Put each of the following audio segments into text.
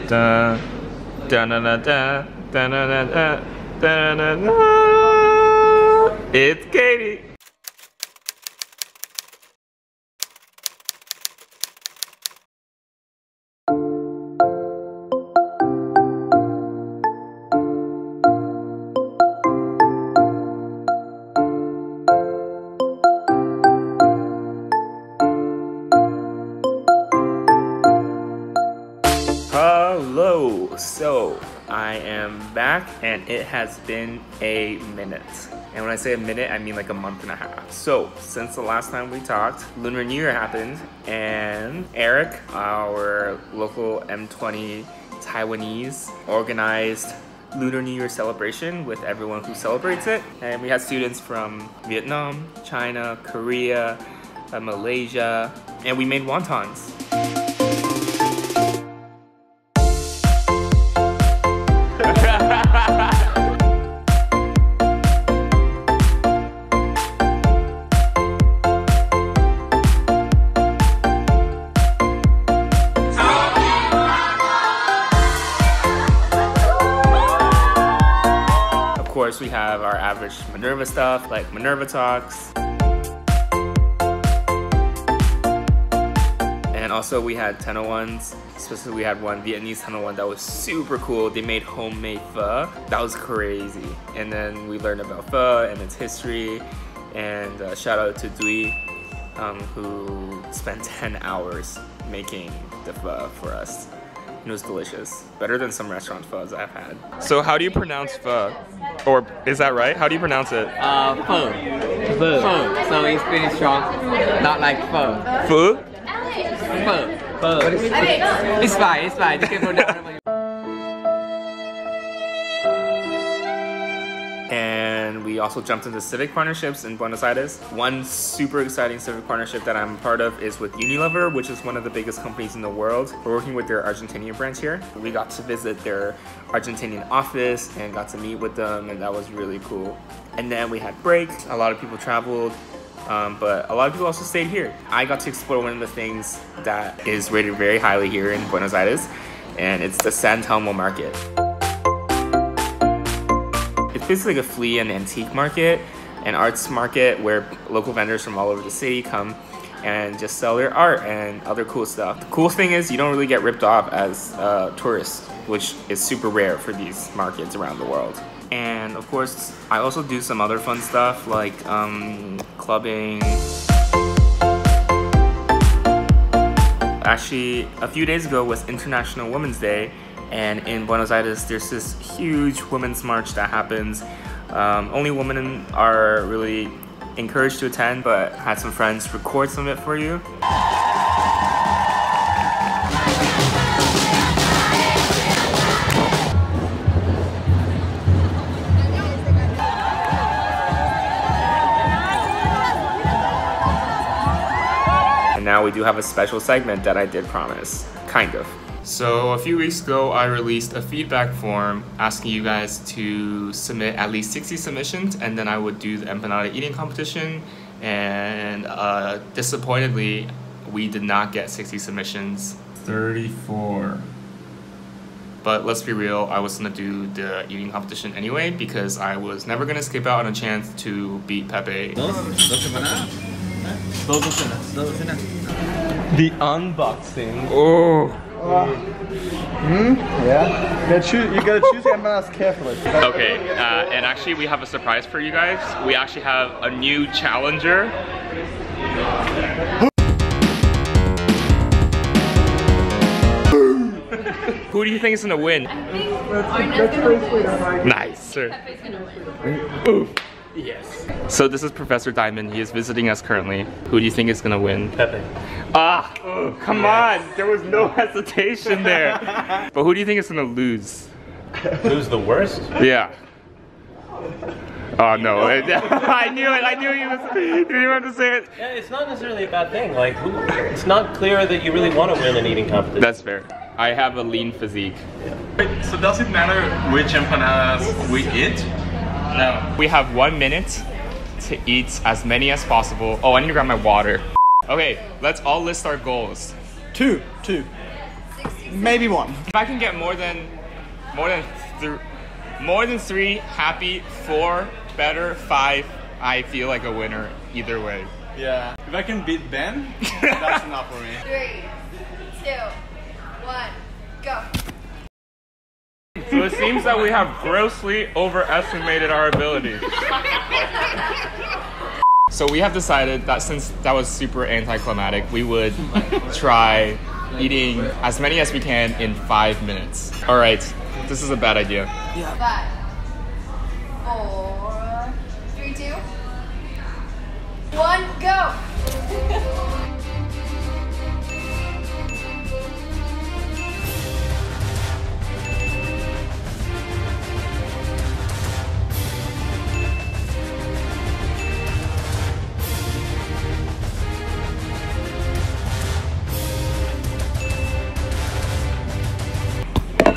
Da, da, da, da, da, da, da, da, da, da, da. It's Katie. Hello, so I am back and it has been a minute. And when I say a minute, I mean like a month and a half. So since the last time we talked, Lunar New Year happened and Eric, our local M20 Taiwanese, organized Lunar New Year celebration with everyone who celebrates it. And we had students from Vietnam, China, Korea, Malaysia, and we made wontons. Of course, we have our average Minerva stuff, like Minerva talks. And also we had 1001s, especially we had one Vietnamese 1001 that was super cool. They made homemade pho. That was crazy. And then we learned about pho and its history. And shout out to Dui, who spent 10 hours making the pho for us. It was delicious. Better than some restaurant pho's I've had. So how do you pronounce pho? Or is that right? How do you pronounce it? Pho. Pho. Pho. So it's pretty strong. Not like pho. Pho? Pho. Pho. It's fine. It's fine. You can pronounce it. And we also jumped into civic partnerships in Buenos Aires. One super exciting civic partnership that I'm a part of is with Unilever, which is one of the biggest companies in the world. We're working with their Argentinian branch here. We got to visit their Argentinian office and got to meet with them, and that was really cool. And then we had breaks. A lot of people traveled, but a lot of people also stayed here. I got to explore one of the things that is rated very highly here in Buenos Aires, and it's the San Telmo market. It's basically a flea and antique market, an arts market where local vendors from all over the city come and just sell their art and other cool stuff. The cool thing is you don't really get ripped off as tourists, which is super rare for these markets around the world. And of course, I also do some other fun stuff like clubbing. Actually, a few days ago was International Women's Day, and in Buenos Aires, there's this huge women's march that happens. Only women are really encouraged to attend, but had some friends record some of it for you. And now we do have a special segment that I did promise, kind of. So a few weeks ago, I released a feedback form asking you guys to submit at least 60 submissions, and then I would do the empanada eating competition. And disappointedly, we did not get 60 submissions. 34. But let's be real, I was gonna do the eating competition anyway because I was never gonna skip out on a chance to beat Pepe. The unboxing. Oh. Yeah. You gotta choose your empanadas carefully. Okay, and actually we have a surprise for you guys. We actually have a new challenger. Who do you think is gonna win? I think Nice, sir. Pepe's gonna win. Ooh. Yes. So this is Professor Diamond. He is visiting us currently. Who do you think is gonna win? Pepe. Ah, come on. There was no hesitation there. But who do you think is gonna lose? Who's the worst? Yeah. Oh no! I knew it. I knew you didn't want to say it. Yeah, it's not necessarily a bad thing. Like, it's not clear that you really want to win an eating competition. That's fair. I have a lean physique. So does it matter which empanadas we eat? No. We have 1 minute to eat as many as possible. Oh, I need to grab my water. Okay, let's all list our goals. Two. Maybe one. If I can get more than 3 happy, 4 better, 5 I feel like a winner either way. Yeah. If I can beat Ben, that's enough for me. 3, 2, 1, go. So it seems that we have grossly overestimated our ability. So we have decided that since that was super anticlimactic, we would try eating as many as we can in 5 minutes. All right, this is a bad idea. 5, 4, 3, 2, 1, go.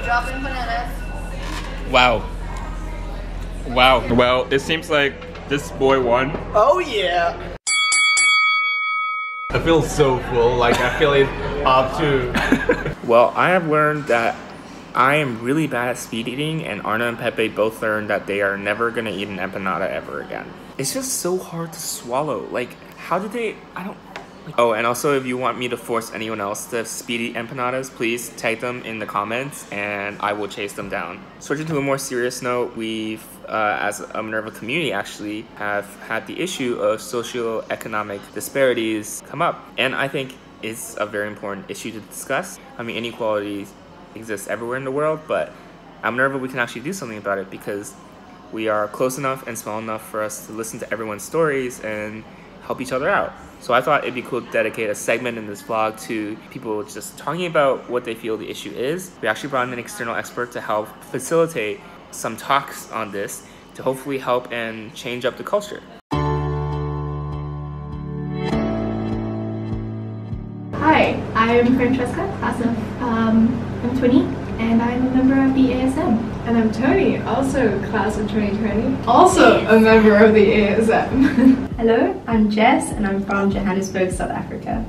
Drop empanadas. Wow. Well, it seems like this boy won. Oh yeah. I feel so full, like I feel it up to... Well, I have learned that I am really bad at speed eating, and Arna and Pepe both learned that they are never gonna eat an empanada ever again. It's just so hard to swallow. Like, how did they, Oh, and also if you want me to force anyone else to speed eat empanadas, please tag them in the comments and I will chase them down. Switching to a more serious note, we've, as a Minerva community actually, have had the issue of socio-economic disparities come up. And I think it's a very important issue to discuss. I mean, inequalities exist everywhere in the world, but at Minerva we can actually do something about it because we are close enough and small enough for us to listen to everyone's stories and help each other out. So I thought it'd be cool to dedicate a segment in this vlog to people just talking about what they feel the issue is. We actually brought in an external expert to help facilitate some talks on this to hopefully help and change up the culture. Hi, I'm Francesca, class of M20, and I'm a member of the ASM. And I'm Tony, also class of 2020, also a member of the ASM. Hello, I'm Jess and I'm from Johannesburg, South Africa.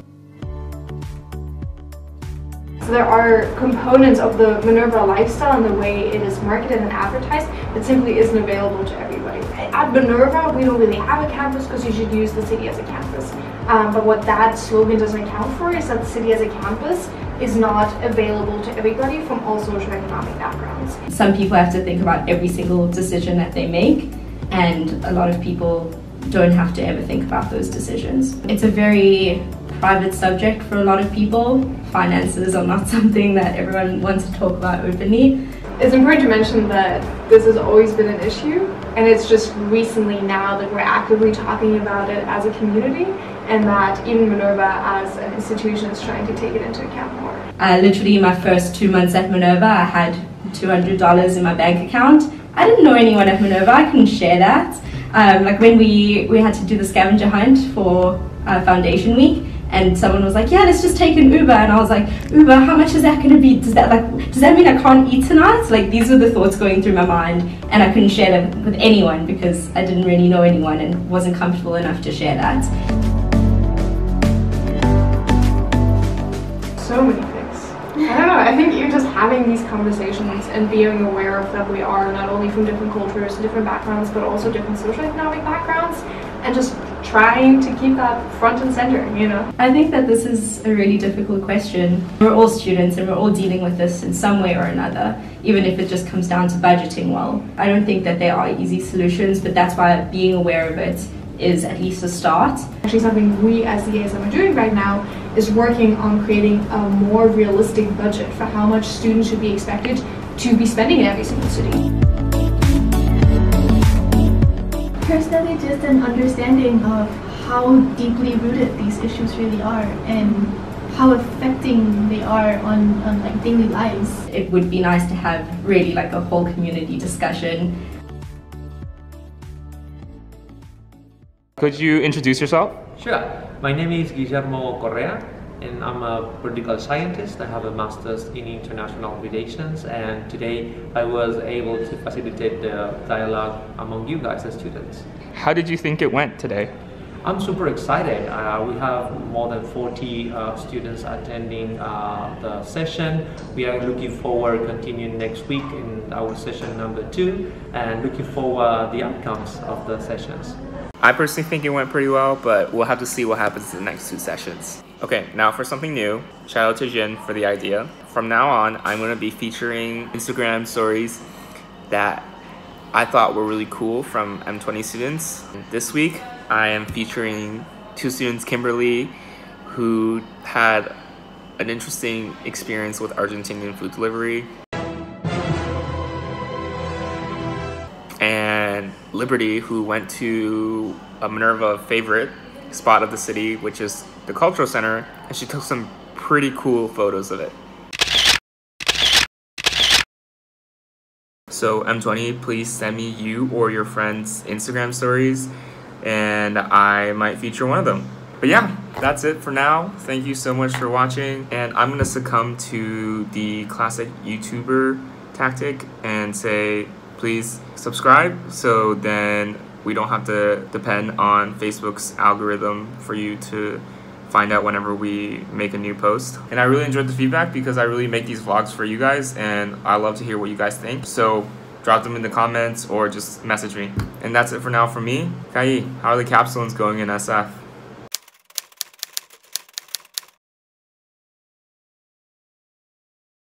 So there are components of the Minerva lifestyle and the way it is marketed and advertised that simply isn't available to everybody. At Minerva, we don't really have a campus because you should use the city as a campus. But what that slogan doesn't account for is that the city as a campus is not available to everybody from all socioeconomic backgrounds. Some people have to think about every single decision that they make, and a lot of people don't have to ever think about those decisions. It's a very private subject for a lot of people. Finances are not something that everyone wants to talk about openly. It's important to mention that this has always been an issue, and it's just recently now that we're actively talking about it as a community, and that even Minerva as an institution is trying to take it into account more. Literally my first 2 months at Minerva, I had $200 in my bank account. I didn't know anyone at Minerva, I couldn't share that. Like when we had to do the scavenger hunt for Foundation Week, and someone was like, yeah, let's just take an Uber, and I was like, Uber, how much is that going to be? Does that mean I can't eat tonight? Like, these were the thoughts going through my mind, and I couldn't share them with anyone because I didn't really know anyone and wasn't comfortable enough to share that. So many things. I don't know, I think you're just having these conversations and being aware of that we are not only from different cultures, different backgrounds, but also different socioeconomic backgrounds, and just trying to keep that front and center, you know? I think that this is a really difficult question. We're all students and we're all dealing with this in some way or another, even if it just comes down to budgeting well. I don't think that there are easy solutions, but that's why being aware of it is at least a start. Actually, something we as the ASM are doing right now is working on creating a more realistic budget for how much students should be expected to be spending in every single city. Personally, just an understanding of how deeply rooted these issues really are and how affecting they are on like daily lives. It would be nice to have really like a whole community discussion. Could you introduce yourself? Sure. My name is Guillermo Correa, and I'm a political scientist. I have a master's in international relations, and today I was able to facilitate the dialogue among you guys as students. How did you think it went today? I'm super excited. We have more than 40 students attending the session. We are looking forward continuing next week in our session number 2 and looking forward the outcomes of the sessions. I personally think it went pretty well, but we'll have to see what happens in the next 2 sessions. Okay, now for something new. Shout out to Jin for the idea. From now on, I'm going to be featuring Instagram stories that I thought were really cool from M20 students. This week, I am featuring 2 students, Kimberly, who had an interesting experience with Argentinian food delivery, and Liberty, who went to a Minerva favorite spot of the city, which is the cultural center, and she took some pretty cool photos of it. So M20, please send me you or your friends' Instagram stories and I might feature one of them. But yeah, that's it for now. Thank you so much for watching, and I'm gonna succumb to the classic YouTuber tactic and say please subscribe, so then we don't have to depend on Facebook's algorithm for you to find out whenever we make a new post. And I really enjoyed the feedback because I really make these vlogs for you guys and I love to hear what you guys think. So drop them in the comments or just message me. And that's it for now from me. Kai, how are the capstones going in SF?